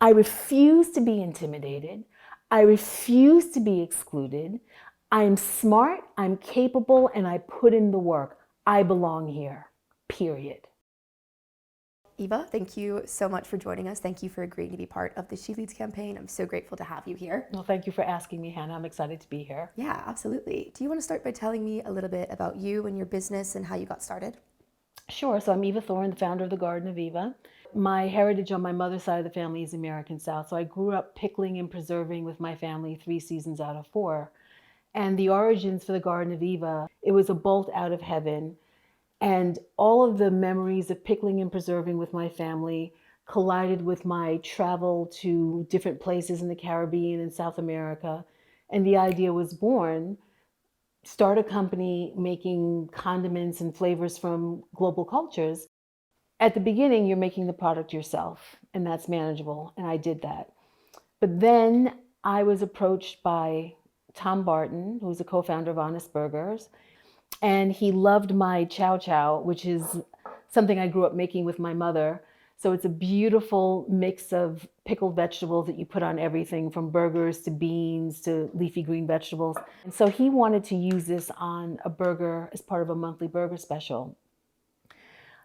I refuse to be intimidated. I refuse to be excluded. I'm smart, I'm capable, and I put in the work. I belong here, period. Eva, thank you so much for joining us. Thank you for agreeing to be part of the She Leads campaign. I'm so grateful to have you here. Well, thank you for asking me, Hannah. I'm excited to be here. Yeah, absolutely. Do you want to start by telling me a little bit about you and your business and how you got started? Sure. So I'm Eva Thorne, the founder of the Garden of Eva. My heritage on my mother's side of the family is American South. So I grew up pickling and preserving with my family 3 seasons out of 4. And the origins for the Garden of Eva, it was a bolt out of heaven. And all of the memories of pickling and preserving with my family collided with my travel to different places in the Caribbean and South America. And the idea was born, start a company making condiments and flavors from global cultures. At the beginning, you're making the product yourself, and that's manageable, and I did that. But then I was approached by Tom Barton, who's a co-founder of Honest Burgers, and he loved my chow chow, which is something I grew up making with my mother. So it's a beautiful mix of pickled vegetables that you put on everything from burgers to beans to leafy green vegetables. And so he wanted to use this on a burger as part of a monthly burger special.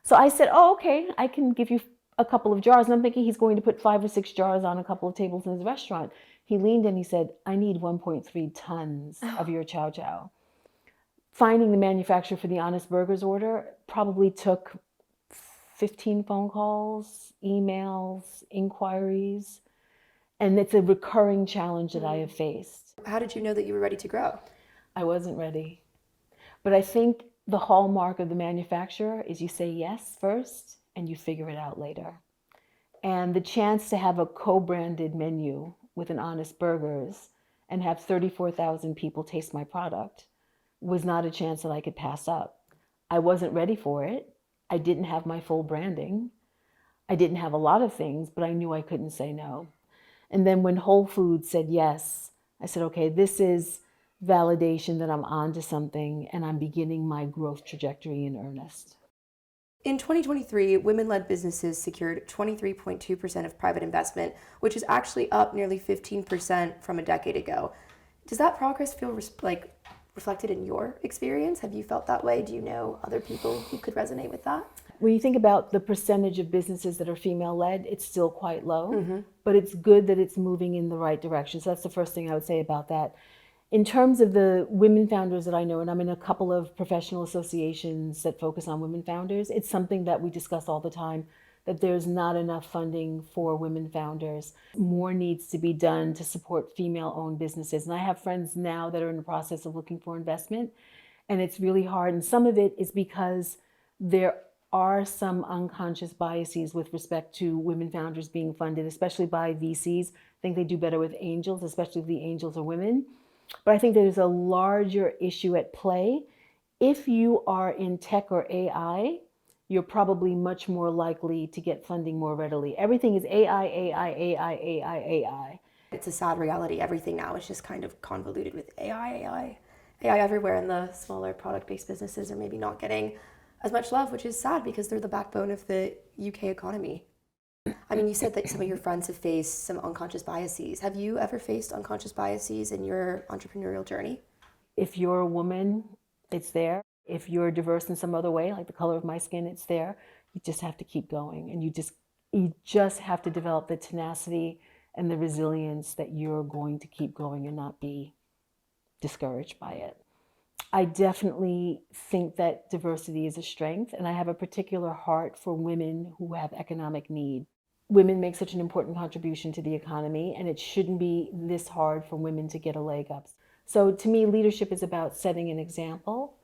So I said, oh, okay, I can give you a couple of jars. And I'm thinking he's going to put 5 or 6 jars on a couple of tables in his restaurant. He leaned in, he said, I need 1.3 tons of your chow chow. Finding the manufacturer for the Honest Burgers order probably took 15 phone calls, emails, inquiries, and it's a recurring challenge that I have faced. How did you know that you were ready to grow? I wasn't ready. But I think the hallmark of the manufacturer is you say yes first and you figure it out later. And the chance to have a co-branded menu with an Honest Burgers and have 34,000 people taste my product was not a chance that I could pass up. I wasn't ready for it. I didn't have my full branding. I didn't have a lot of things, but I knew I couldn't say no. And then when Whole Foods said yes, I said, okay, this is validation that I'm onto something and I'm beginning my growth trajectory in earnest. In 2023, women-led businesses secured 23.2% of private investment, which is actually up nearly 15% from a decade ago. Does that progress feel reflected in your experience? Have you felt that way? Do you know other people who could resonate with that? When you think about the percentage of businesses that are female-led, it's still quite low, but it's good that it's moving in the right direction. So that's the first thing I would say about that. In terms of the women founders that I know, and I'm in a couple of professional associations that focus on women founders, it's something that we discuss all the time, that there's not enough funding for women founders. More needs to be done to support female-owned businesses. And I have friends now that are in the process of looking for investment, and it's really hard. And some of it is because there are some unconscious biases with respect to women founders being funded, especially by VCs. I think they do better with angels, especially if the angels are women. But I think there's a larger issue at play. If you are in tech or AI, you're probably much more likely to get funding more readily. Everything is AI, AI, AI, AI, AI. It's a sad reality. Everything now is just kind of convoluted with AI everywhere, and the smaller product-based businesses are maybe not getting as much love, which is sad because they're the backbone of the UK economy. I mean, you said that some of your friends have faced some unconscious biases. Have you ever faced unconscious biases in your entrepreneurial journey? If you're a woman, it's there. If you're diverse in some other way, like the color of my skin, it's there. You just have to keep going, and you just have to develop the tenacity and the resilience that you're going to keep going and not be discouraged by it. I definitely think that diversity is a strength, and I have a particular heart for women who have economic need. Women make such an important contribution to the economy, and it shouldn't be this hard for women to get a leg up. So to me, leadership is about setting an example,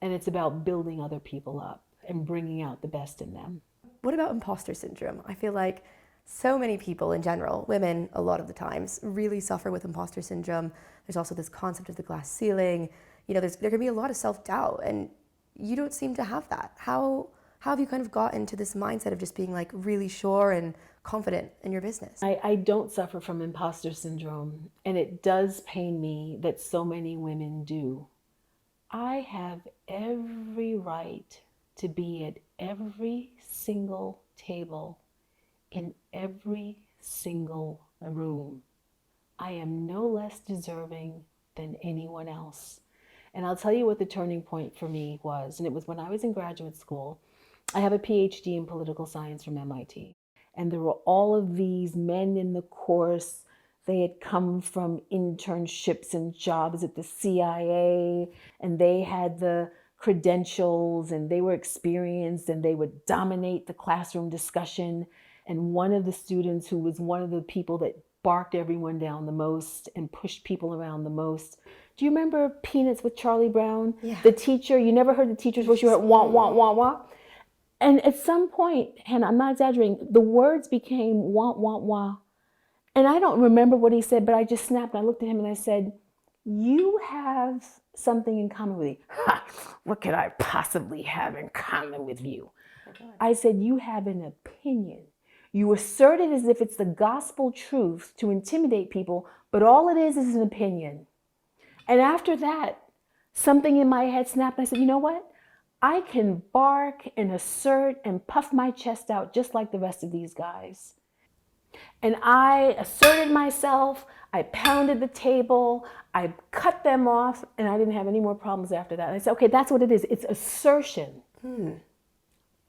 and it's about building other people up and bringing out the best in them. What about imposter syndrome? I feel like so many people in general, women a lot of the times, really suffer with imposter syndrome. There's also this concept of the glass ceiling. There can be a lot of self-doubt, and you don't seem to have that. How have you kind of got into this mindset of just being like really sure and confident in your business? I don't suffer from imposter syndrome, and it does pain me that so many women do. I have every right to be at every single table in every single room. I am no less deserving than anyone else. And I'll tell you what the turning point for me was. And it was when I was in graduate school. I have a PhD in political science from MIT. And there were all of these men in the course. They had come from internships and jobs at the CIA, and they had the credentials, and they were experienced, and they would dominate the classroom discussion. And one of the students, who was one of the people that barked everyone down the most and pushed people around the most. Do you remember Peanuts with Charlie Brown? Yeah. The teacher, you never heard the teacher's voice, you heard wah, wah, wah, wah. And at some point, and I'm not exaggerating, the words became wah, wah, wah. And I don't remember what he said, but I just snapped. I looked at him and I said, you have something in common with me. Ha, what could I possibly have in common with you? I said, you have an opinion. You assert it as if it's the gospel truth to intimidate people, but all it is an opinion. And after that, something in my head snapped. And I said, you know what? I can bark and assert and puff my chest out just like the rest of these guys. And I asserted myself, I pounded the table, I cut them off, and I didn't have any more problems after that. And I said, okay, that's what it is. It's assertion.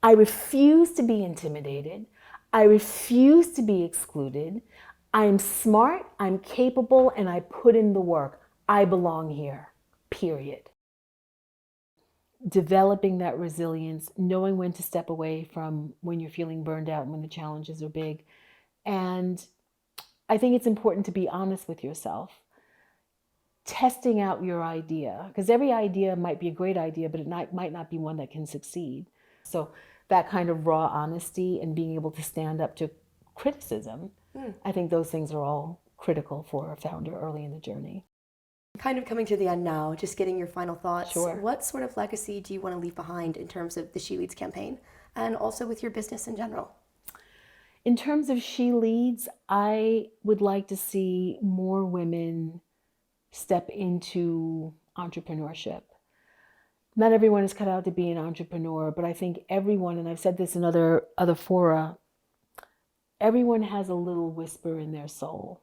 I refuse to be intimidated. I refuse to be excluded. I'm smart, I'm capable, and I put in the work. I belong here, period. Developing that resilience, knowing when to step away from when you're feeling burned out and when the challenges are big. And I think it's important to be honest with yourself. Testing out your idea, because every idea might be a great idea, but it might not be one that can succeed. So that kind of raw honesty and being able to stand up to criticism, I think those things are all critical for a founder early in the journey. Kind of coming to the end now, just getting your final thoughts. Sure. What sort of legacy do you want to leave behind in terms of the She Leads campaign and also with your business in general? In terms of She Leads, I would like to see more women step into entrepreneurship. Not everyone is cut out to be an entrepreneur, but I think everyone, and I've said this in other fora, everyone has a little whisper in their soul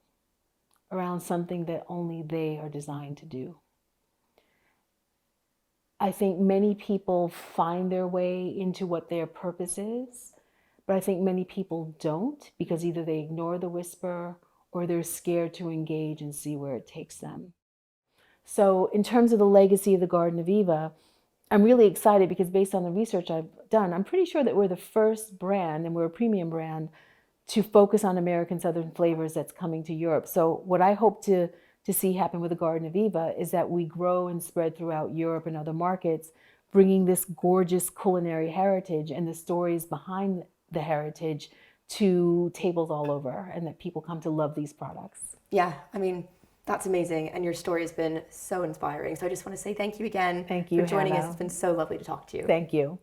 around something that only they are designed to do. I think many people find their way into what their purpose is, but I think many people don't, because either they ignore the whisper or they're scared to engage and see where it takes them. So in terms of the legacy of the Garden of Eva, I'm really excited because based on the research I've done, I'm pretty sure that we're the first brand, and we're a premium brand, to focus on American Southern flavors that's coming to Europe. So what I hope to see happen with the Garden of Eva is that we grow and spread throughout Europe and other markets, bringing this gorgeous culinary heritage and the stories behind the heritage to tables all over, and that people come to love these products. Yeah, I mean, that's amazing. And your story has been so inspiring. So I just want to say thank you again Thank you, for joining Hannah. us. It's been so lovely to talk to you. Thank you.